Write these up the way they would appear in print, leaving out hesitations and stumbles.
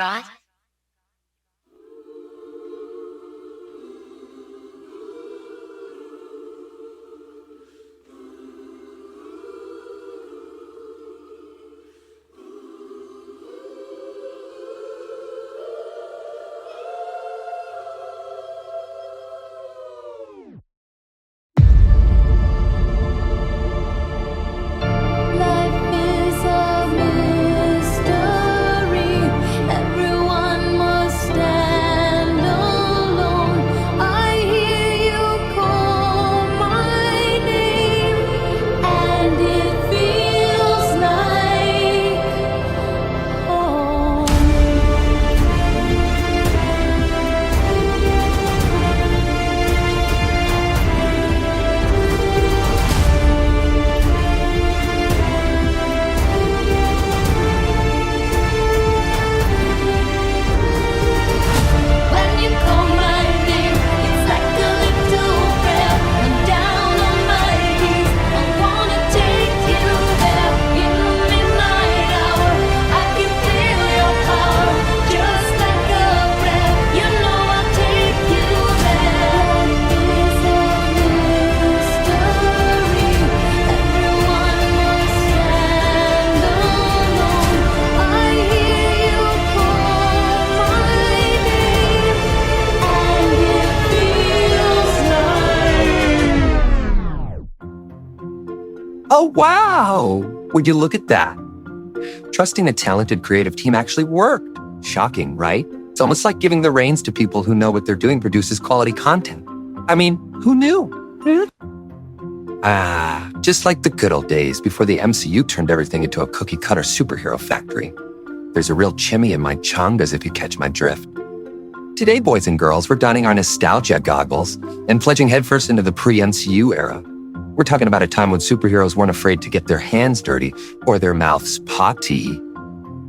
Scott? Oh, wow! Would you look at that? Trusting a talented creative team actually worked. Shocking, right? It's almost like giving the reins to people who know what they're doing produces quality content. I mean, who knew? Just like the good old days before the MCU turned everything into a cookie-cutter superhero factory. There's a real chimney in my chongas if you catch my drift. Today, boys and girls, we're donning our nostalgia goggles and pledging headfirst into the pre-MCU era. We're talking about a time when superheroes weren't afraid to get their hands dirty or their mouths potty.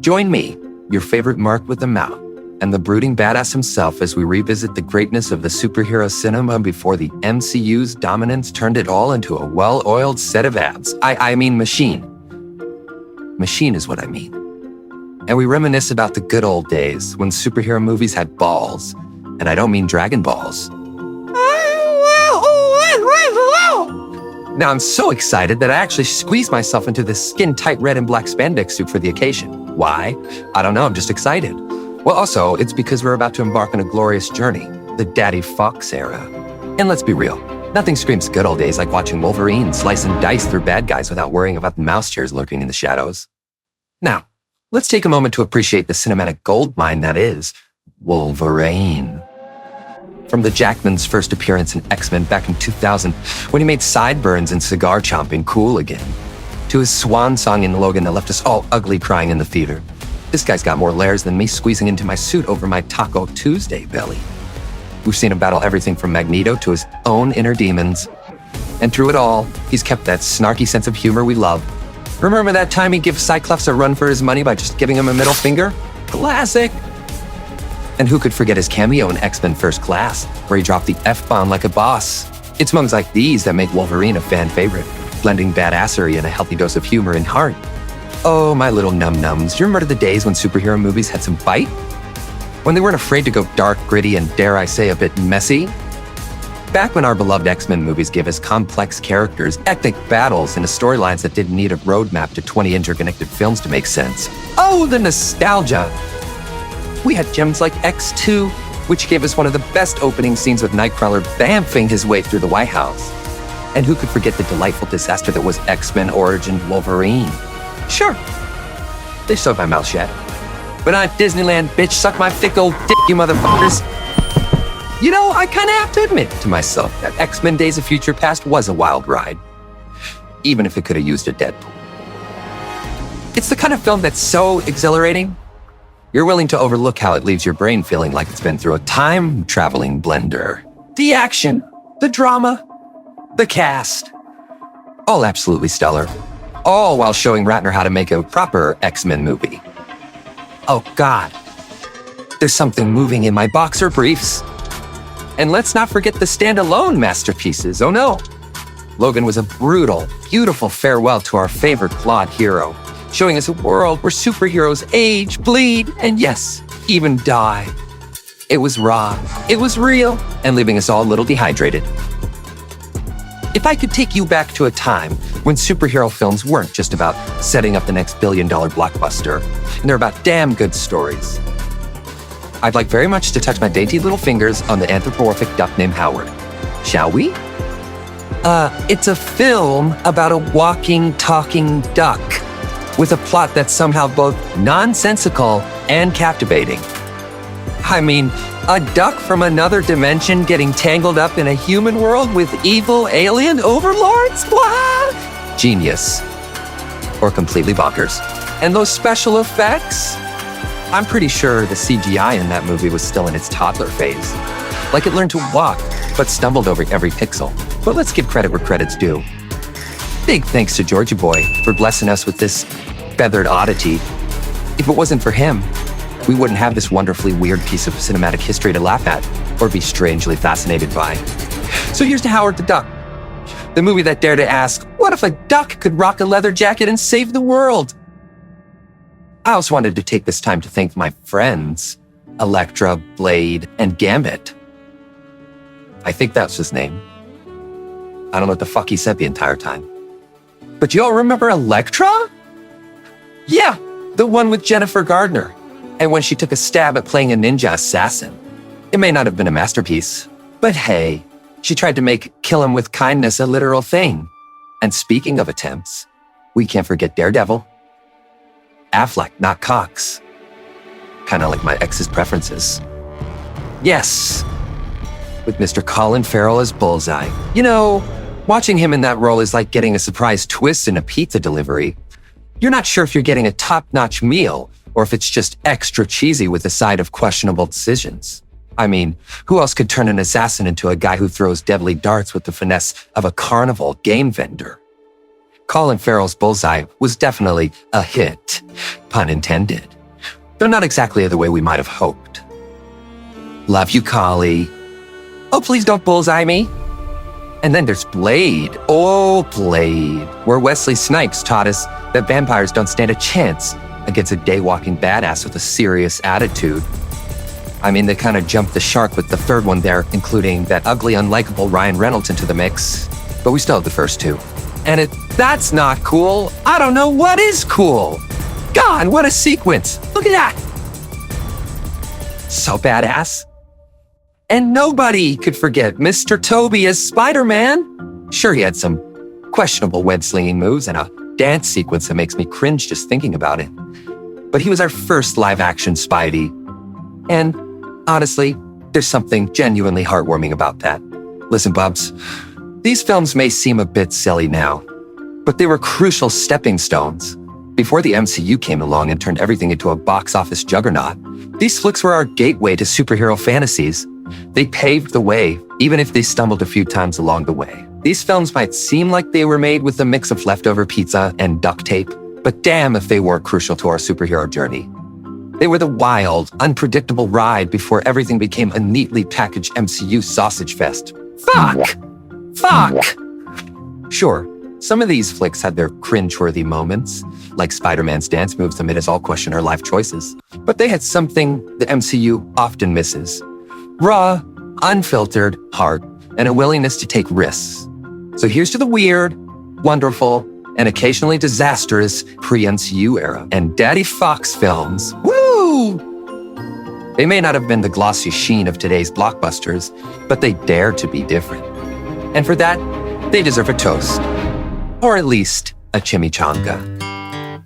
Join me, your favorite Mark with a mouth, and the brooding badass himself as we revisit the greatness of the superhero cinema before the MCU's dominance turned it all into a well-oiled set of abs. I mean machine. Machine is what I mean. And we reminisce about the good old days when superhero movies had balls. And I don't mean Dragon Balls. Now I'm so excited that I actually squeezed myself into this skin-tight red and black spandex suit for the occasion. Why? I don't know, I'm just excited. Well, also, it's because we're about to embark on a glorious journey, the Daddy Fox era. And let's be real, nothing screams good old days like watching Wolverine slice and dice through bad guys without worrying about the mouse chairs lurking in the shadows. Now, let's take a moment to appreciate the cinematic goldmine that is Wolverine. From the Jackman's first appearance in X-Men back in 2000, when he made sideburns and cigar chomping cool again, to his swan song in Logan that left us all ugly crying in the theater. This guy's got more layers than me squeezing into my suit over my Taco Tuesday belly. We've seen him battle everything from Magneto to his own inner demons. And through it all, he's kept that snarky sense of humor we love. Remember that time he gave Cyclops a run for his money by just giving him a middle finger? Classic! And who could forget his cameo in X-Men First Class, where he dropped the F-bomb like a boss? It's moments like these that make Wolverine a fan favorite, blending badassery and a healthy dose of humor and heart. Oh, my little num-nums, do you remember the days when superhero movies had some bite? When they weren't afraid to go dark, gritty, and dare I say a bit messy? Back when our beloved X-Men movies gave us complex characters, epic battles, and storylines that didn't need a roadmap to 20 interconnected films to make sense. Oh, the nostalgia! We had gems like X2, which gave us one of the best opening scenes with Nightcrawler bamfing his way through the White House. And who could forget the delightful disaster that was X-Men Origin Wolverine? Sure, they sewed my mouth shut. But not Disneyland, bitch, suck my thick old dick, you motherfuckers. You know, I kinda have to admit to myself that X-Men Days of Future Past was a wild ride. Even if it could have used a Deadpool. It's the kind of film that's so exhilarating, you're willing to overlook how it leaves your brain feeling like it's been through a time-traveling blender. The action, the drama, the cast. All absolutely stellar. All while showing Ratner how to make a proper X-Men movie. Oh God, there's something moving in my boxer briefs. And let's not forget the standalone masterpieces, oh no. Logan was a brutal, beautiful farewell to our favorite flawed hero, showing us a world where superheroes age, bleed, and yes, even die. It was raw, it was real, and leaving us all a little dehydrated. If I could take you back to a time when superhero films weren't just about setting up the next billion-dollar blockbuster, and they're about damn good stories, I'd like very much to touch my dainty little fingers on the anthropomorphic duck named Howard. Shall we? It's a film about a walking, talking duck with a plot that's somehow both nonsensical and captivating. I mean, a duck from another dimension getting tangled up in a human world with evil alien overlords? Blah! Genius. Or completely bonkers. And those special effects? I'm pretty sure the CGI in that movie was still in its toddler phase. Like it learned to walk, but stumbled over every pixel. But let's give credit where credit's due. Big thanks to Georgie Boy for blessing us with this feathered oddity. If it wasn't for him, we wouldn't have this wonderfully weird piece of cinematic history to laugh at or be strangely fascinated by. So here's to Howard the Duck, the movie that dared to ask, what if a duck could rock a leather jacket and save the world? I also wanted to take this time to thank my friends, Elektra, Blade, and Gambit. I think that's his name. I don't know what the fuck he said the entire time. But you all remember Elektra? Yeah, the one with Jennifer Gardner. And when she took a stab at playing a ninja assassin. It may not have been a masterpiece, but hey, she tried to make kill him with kindness a literal thing. And speaking of attempts, we can't forget Daredevil. Affleck, not Cox. Kinda like my ex's preferences. Yes, with Mr. Colin Farrell as Bullseye. You know, watching him in that role is like getting a surprise twist in a pizza delivery. You're not sure if you're getting a top-notch meal or if it's just extra cheesy with a side of questionable decisions. I mean, who else could turn an assassin into a guy who throws deadly darts with the finesse of a carnival game vendor? Colin Farrell's Bullseye was definitely a hit, pun intended, though not exactly the way we might have hoped. Love you, Collie. Oh, please don't bullseye me. And then there's Blade. Oh, Blade, where Wesley Snipes taught us that vampires don't stand a chance against a day-walking badass with a serious attitude. I mean, they kind of jumped the shark with the third one there, including that ugly, unlikable Ryan Reynolds into the mix. But we still have the first two. And if that's not cool, I don't know what is cool. God, what a sequence. Look at that. So badass. And nobody could forget Mr. Toby as Spider-Man. Sure, he had some questionable web-slinging moves and a dance sequence that makes me cringe just thinking about it. But he was our first live-action Spidey. And honestly, there's something genuinely heartwarming about that. Listen, Bubs, these films may seem a bit silly now, but they were crucial stepping stones. Before the MCU came along and turned everything into a box office juggernaut, these flicks were our gateway to superhero fantasies. They paved the way, even if they stumbled a few times along the way. These films might seem like they were made with a mix of leftover pizza and duct tape, but damn if they weren't crucial to our superhero journey. They were the wild, unpredictable ride before everything became a neatly packaged MCU sausage fest. Fuck! Sure, some of these flicks had their cringeworthy moments, like Spider-Man's dance moves that made us all question our life choices. But they had something the MCU often misses. Raw, unfiltered heart, and a willingness to take risks. So here's to the weird, wonderful, and occasionally disastrous pre-MCU era and Daddy Fox films. Woo! They may not have been the glossy sheen of today's blockbusters, but they dare to be different. And for that, they deserve a toast. Or at least a chimichanga.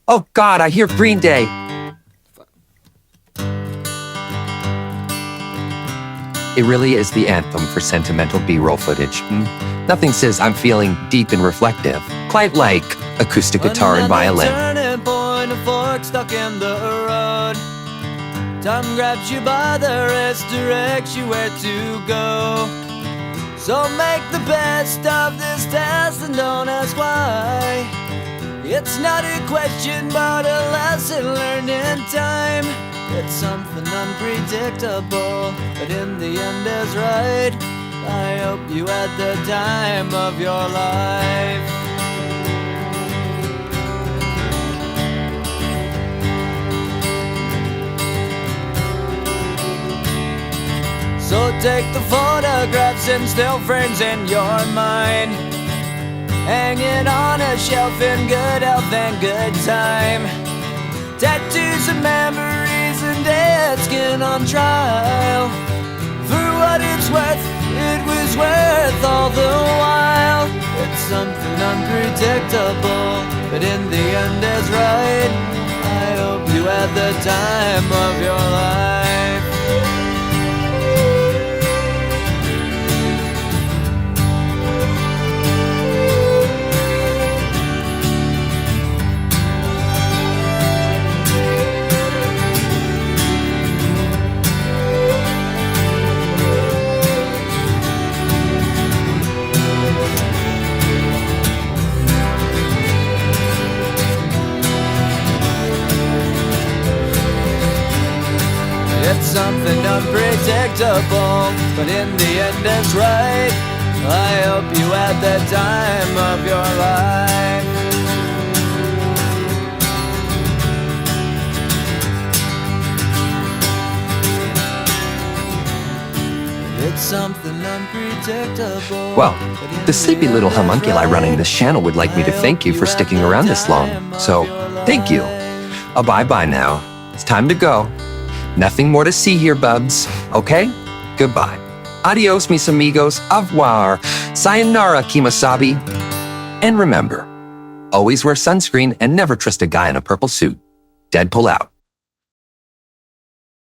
Oh God, I hear Green Day. It really is the anthem for sentimental B-roll footage. Nothing says I'm feeling deep and reflective, quite like acoustic guitar and violin. Turning point, a fork stuck in the road. Time grabs you by the wrist, directs you where to go. So make the best of this test and don't ask why. It's not a question, but a lesson learned in time. It's something unpredictable, but in the end is right. I hope you had the time of your life. take the photographs and still frames in your mind, hanging on a shelf in good health and good time. Tattoos and memories and dead skin on trial. For what it's worth, it was worth all the while. It's something unpredictable, but in the end is right. I hope you had the time of your life. It's something unpredictable, but in the end it's right. I hope you had the time of your life. It's something unpredictable. Well, the sleepy little homunculi running this channel would like me to thank you for sticking around this long. So, thank you. Bye-bye now. It's time to go. Nothing more to see here, bubs. Okay? Goodbye. Adios, mis amigos. Au revoir. Sayonara, Kimasabi. And remember, always wear sunscreen and never trust a guy in a purple suit. Deadpool out.